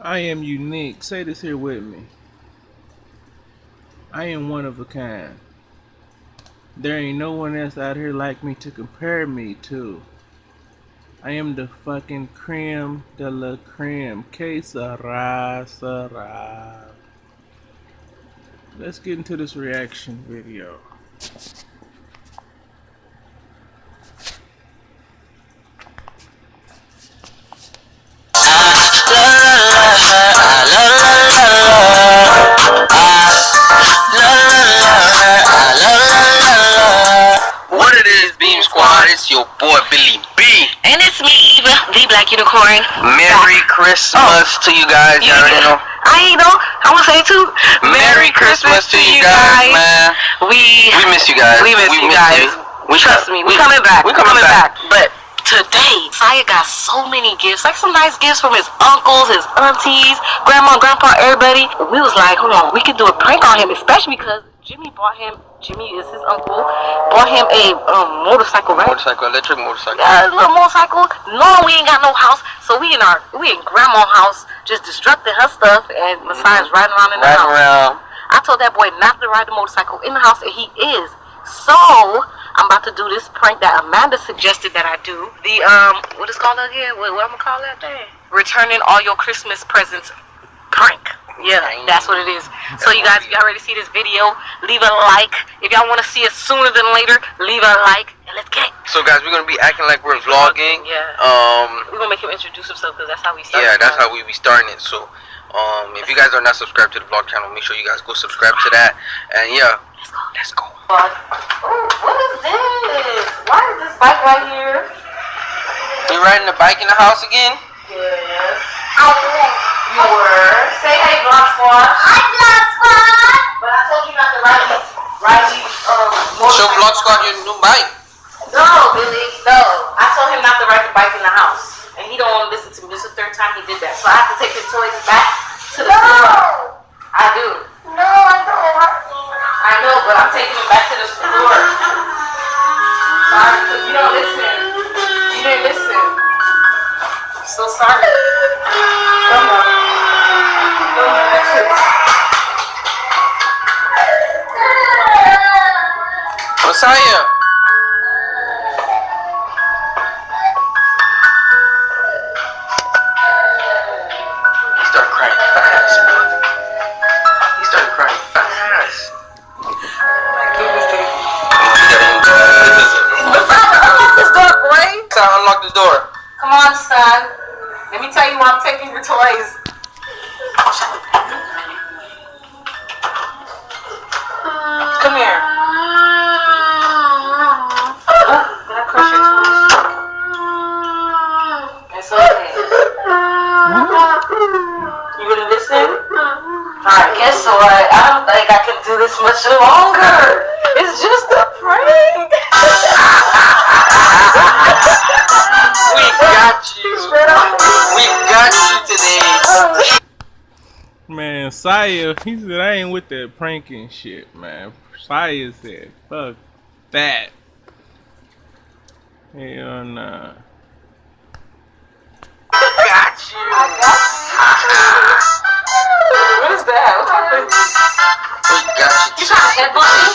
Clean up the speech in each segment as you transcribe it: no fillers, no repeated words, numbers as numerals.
I am unique. Say this here with me. I am one of a kind. There ain't no one else out here like me to compare me to. I am the fucking creme de la creme. Que sera, sera. Let's get into this reaction video. What it is, Beam Squad? It's your boy Billy B. And it's me, Eva, the Black Unicorn. Merry Christmas to you guys. You already know. I know. I want to say too. Merry Christmas to you guys, man. We miss you guys. We miss you guys. Trust me, we coming back. We coming back. But today, Saya got so many gifts, like some nice gifts from his uncles, his aunties, grandma, grandpa, everybody. We was like, hold on, we can do a prank on him, especially because Jimmy is his uncle, bought him a motorcycle, right? Electric motorcycle. Yeah, a little motorcycle. No, we ain't got no house, so we in grandma's house, just destructing her stuff, and Messiah's riding around in the house. I told that boy not to ride the motorcycle in the house, and he is. So I'm about to do this prank that Amanda suggested that I do. The what is it called again? What I'm gonna call that thing? Returning all your Christmas presents prank. Yeah, that's what it is. So you guys, if y'all ready to see this video, leave a like. If y'all want to see it sooner than later, leave a like, and let's get it. So guys, we're gonna be acting like we're vlogging. Yeah. We're gonna make him introduce himself because that's how we start. Yeah, that's how we be starting it. So if you guys are not subscribed to the vlog channel, make sure you guys go subscribe to that. And yeah, let's go. Oh, what is this? Why is this bike right here? You riding the bike in the house again? Yes. You were. Say hey, Vlog Squad. Hi, Vlog Squad. But I told you not to ride these Show Vlog Squad your new bike. No, Billy, no. I told him not to ride the bike in the house. And he don't want to listen to me. This is the third time he did that. So I have to take his toys back to the store. I do. No, I don't want to. I know, but I'm taking him back to the store. Sorry, because you don't listen. You didn't listen. I'm so sorry. Come on. Messiah. He started crying fast, man. He started crying fast. Unlock this door, boy. Unlock the door. Come on, son. Let me tell you why I'm taking your toys. Come here. Did I crush your toys? It's okay. You gonna listen? Alright, guess what? I don't think I can do this much longer. It's just a prank. We got you. We got you today. Man, Saya, he said I ain't with that pranking shit, man. Saya said, fuck that. Hell nah. Got you. What is that? What happened? We got you. You trying to headbutt me?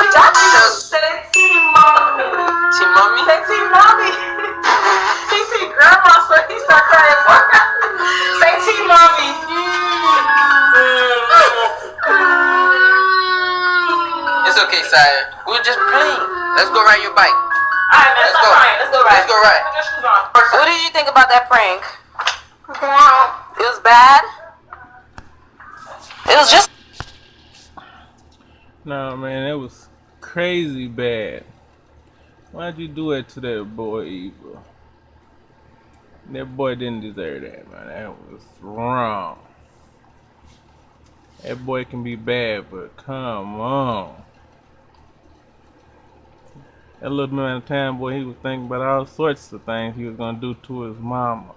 We got you. Say see mommy. See mommy? Say see mommy. He see grandma, so he start crying. Say see mommy. It's okay, Saya. We're just playing. Let's go ride your bike. Alright, man, stop crying. Let's go ride. Let's go ride. Put your shoes on. What did you think about that prank? It was bad? It was just... Nah, man, that was crazy bad. Why'd you do it to that boy, Eva? That boy didn't deserve that, man. That was wrong. That boy can be bad, but come on. That little man of time, boy, he was thinking about all sorts of things he was gonna do to his mama.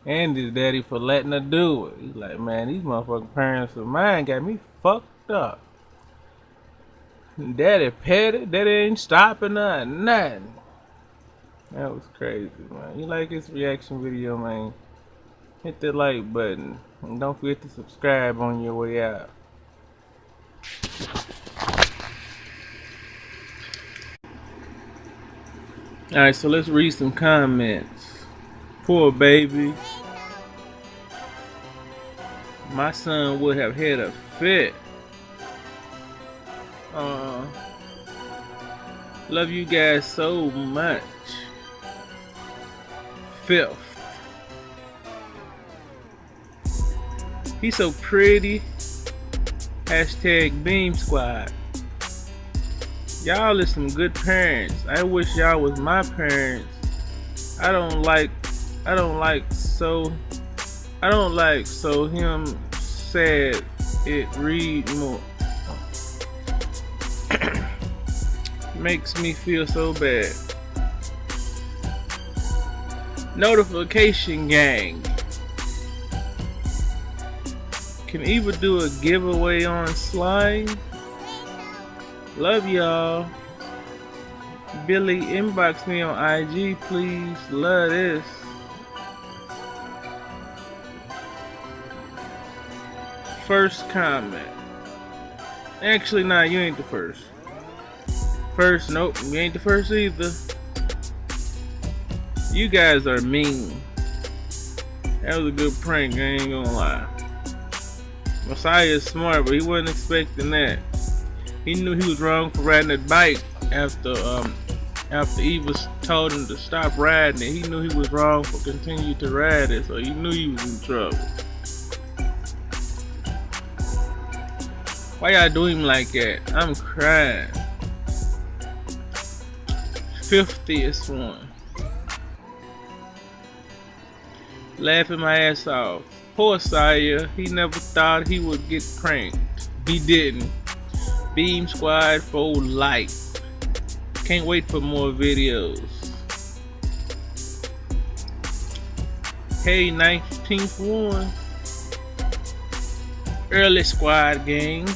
And his daddy for letting her do it. He's like, man, these motherfucking parents of mine got me fucked up. Daddy petty, daddy ain't stopping her, nothing. That was crazy, man. You like this reaction video, man? hit that like button. And don't forget to subscribe on your way out. Alright, so let's read some comments. Poor baby. My son would have had a fit. Love you guys so much. Fifth. He's so pretty. Hashtag Beam Squad. Y'all is some good parents. I wish y'all was my parents. I don't like so him said it read more. Makes me feel so bad. Notification gang. Can Eva do a giveaway on slime? Love y'all. Billy, inbox me on IG, please. Love this. First comment. Actually, nah, you ain't the first. First, nope, you ain't the first either. You guys are mean. That was a good prank, I ain't gonna lie. Messiah is smart, but he wasn't expecting that. He knew he was wrong for riding that bike after Eva told him to stop riding it. He knew he was wrong for continuing to ride it, so he knew he was in trouble. Why y'all do him like that? I'm crying. 50th one. Laughing my ass off. Poor Saya, he never thought he would get pranked. He didn't. Beam Squad for life. Can't wait for more videos. Hey, 19th one. Early Squad gang.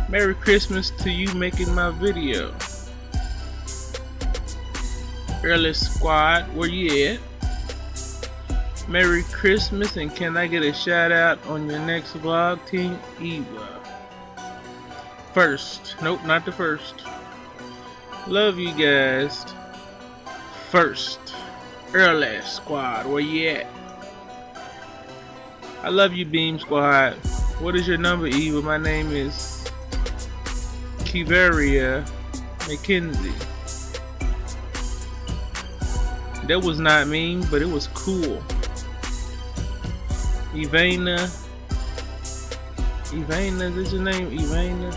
Merry Christmas to you making my video. Early Squad, where you at? Merry Christmas, and can I get a shout out on your next vlog, Team Eva? First. Nope, not the first. Love you guys. First. Early Squad, where you at? I love you, Beam Squad. What is your number, Eva? My name is Kiveria McKenzie. That was not mean, but it was cool. Ivana, is this your name? Ivana?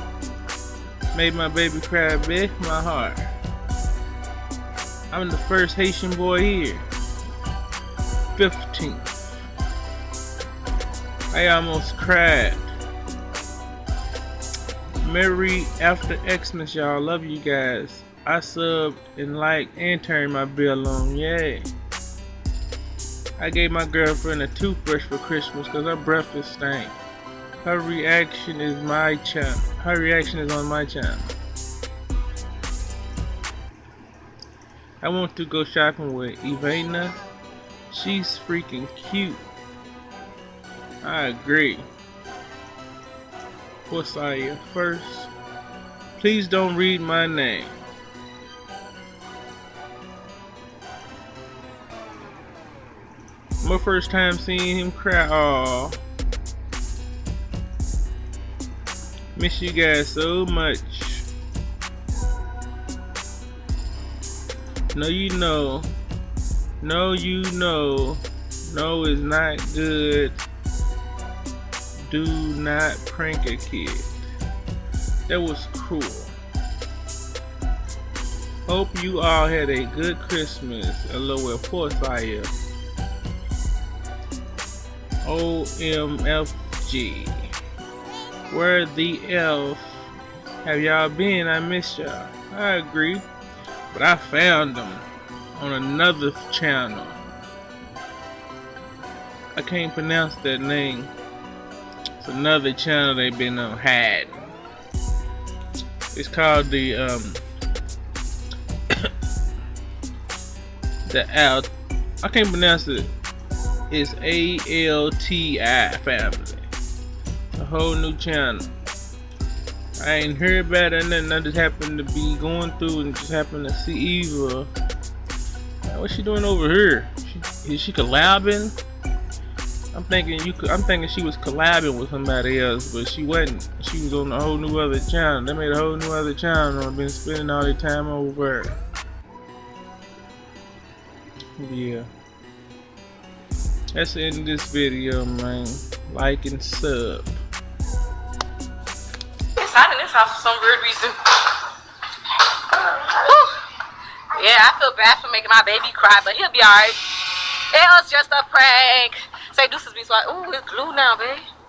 Made my baby cry, bit my heart. I'm the first Haitian boy here. 15th. I almost cried. Merry after Xmas, y'all. Love you guys. I subbed and liked and turned my bell on. Yay. I gave my girlfriend a toothbrush for Christmas because her breath is stank. Her reaction is my channel. Her reaction is on my channel. I want to go shopping with Ivana. She's freaking cute. I agree. What's I first? Please don't read my name. My first time seeing him cry. Aww. Miss you guys so much. No, you know. No, you know. No, it's not good. Do not prank a kid. That was cruel. Hope you all had a good Christmas. LOL, poor Saya. OMFG. Where the F have y'all been? I miss y'all. I agree. But I found them on another channel. I can't pronounce that name. It's another channel they've been hiding. It's called the I can't pronounce it. It's ALTI family. A whole new channel. I ain't heard about it or nothing. I just happened to be going through and just happened to see Eva. What's she doing over here? Is she collabing? I'm thinking she was collabing with somebody else, but she wasn't. She was on a whole new other channel. They made a whole new other channel and I've been spending all their time over. Yeah. That's the end of this video, man. Like and sub. Inside in this house for some weird reason. Yeah, I feel bad for making my baby cry, but he'll be alright. It was just a prank. Say deuces be so. Ooh, it's glue now, babe.